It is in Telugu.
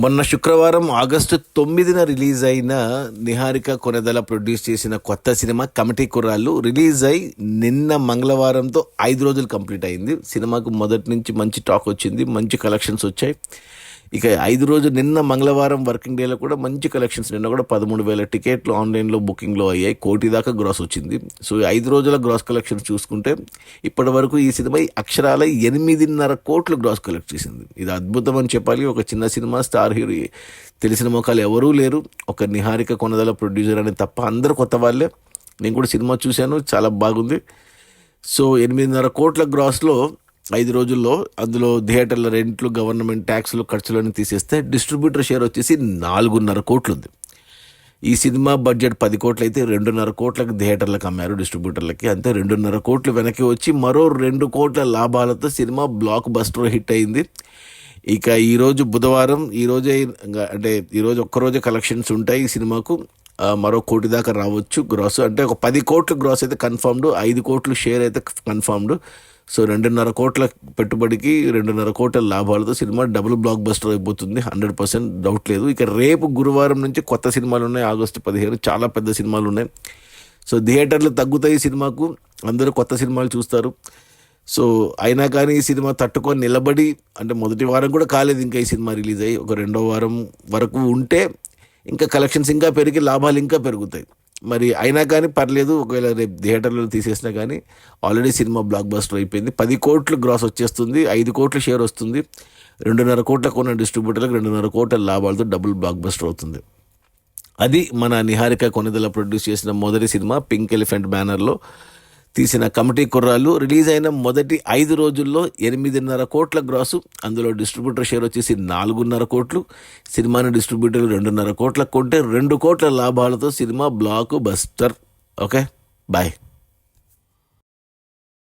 మొన్న శుక్రవారం ఆగస్టు 9న రిలీజ్ అయిన నిహారిక కొనెదల ప్రొడ్యూస్ చేసిన కొత్త సినిమా కమిటీ కుర్రాళ్ళు రిలీజ్ అయి నిన్న మంగళవారంతో 5 రోజులు కంప్లీట్ అయింది. సినిమాకు మొదటి నుంచి మంచి టాక్ వచ్చింది, మంచి కలెక్షన్స్ వచ్చాయి. ఇక 5 రోజులు నిన్న మంగళవారం వర్కింగ్ డేలో కూడా మంచి కలెక్షన్స్. నిన్న కూడా 13,000 టికెట్లు ఆన్లైన్లో బుకింగ్లో అయ్యాయి. 1 కోటి దాకా గ్రాస్ వచ్చింది. సో 5 రోజుల గ్రాస్ కలెక్షన్స్ చూసుకుంటే ఇప్పటి వరకు ఈ సినిమా అక్షరాల 8.5 కోట్లు గ్రాస్ కలెక్ట్ చేసింది. ఇది అద్భుతం అని చెప్పాలి. ఒక చిన్న సినిమా, స్టార్ హీరో, తెలిసిన ముఖాలు ఎవరూ లేరు, ఒక నిహారిక కొనదల ప్రొడ్యూసర్ అని తప్ప అందరూ కొత్త వాళ్ళే. నేను కూడా సినిమా చూశాను, చాలా బాగుంది. సో 8.5 కోట్ల గ్రాస్లో 5 రోజుల్లో, అందులో థియేటర్ల రెంట్లు, గవర్నమెంట్ ట్యాక్స్లు, ఖర్చులను తీసేస్తే డిస్ట్రిబ్యూటర్ షేర్ వచ్చేసి 4.5 కోట్లు ఉంది. ఈ సినిమా బడ్జెట్ 10 కోట్లు అయితే 2.5 కోట్లకు థియేటర్లకు అమ్మారు, డిస్ట్రిబ్యూటర్లకి. అంతే 2.5 కోట్లు వెనక్కి వచ్చి మరో 2 కోట్ల లాభాలతో సినిమా బ్లాక్ బస్టర్ హిట్ అయింది. ఇక ఈరోజు బుధవారం, ఈరోజు ఒక్కరోజే కలెక్షన్స్ ఉంటాయి. ఈ సినిమాకు మరో 1 కోటి దాకా రావచ్చు గ్రాస్. అంటే ఒక 10 కోట్లు గ్రాస్ అయితే కన్ఫర్మ్డ్, 5 కోట్లు షేర్ అయితే కన్ఫర్మ్డ్. సో 2.5 కోట్ల పెట్టుబడికి 2.5 కోట్ల లాభాలతో సినిమా డబుల్ బ్లాక్ బస్టర్ అయిపోతుంది, 100% డౌట్ లేదు. ఇక రేపు గురువారం నుంచి కొత్త సినిమాలు ఉన్నాయి. ఆగస్టు 15 చాలా పెద్ద సినిమాలు ఉన్నాయి. సో థియేటర్లు తగ్గుతాయి సినిమాకు, అందరూ కొత్త సినిమాలు చూస్తారు. సో అయినా కానీ ఈ సినిమా తట్టుకొని నిలబడి, అంటే మొదటి వారం కూడా కాలేదు ఇంకా ఈ సినిమా రిలీజ్ అయ్యి, ఒక 2వ వారం వరకు ఉంటే ఇంకా కలెక్షన్స్ ఇంకా పెరిగి లాభాలు ఇంకా పెరుగుతాయి. మరి అయినా కానీ పర్లేదు, ఒకవేళ రేపు థియేటర్లో తీసేసినా కానీ ఆల్రెడీ సినిమా బ్లాక్ బస్టర్ అయిపోయింది. 10 కోట్లు గ్రాస్ వచ్చేస్తుంది, 5 కోట్ల షేర్ వస్తుంది. 2.5 కోట్ల కొన్న డిస్ట్రిబ్యూటర్లకు 2.5 కోట్ల లాభాలతో డబుల్ బ్లాక్ బస్టర్ అవుతుంది. అది మన నిహారిక కొనెదల ప్రొడ్యూస్ చేసిన మొదటి సినిమా. పింక్ ఎలిఫెంట్ బ్యానర్లో తీసిన కమిటీ కుర్రాళ్ళు రిలీజ్ అయిన మొదటి 5 రోజుల్లో 8.5 కోట్ల గ్రాసు, అందులో డిస్ట్రిబ్యూటర్ షేర్ వచ్చేసి 4.5 కోట్లు. సినిమాని డిస్ట్రిబ్యూటర్లు 2.5 కోట్లకు కొంటే 2 కోట్ల లాభాలతో cinema blockbuster. Okay, bye.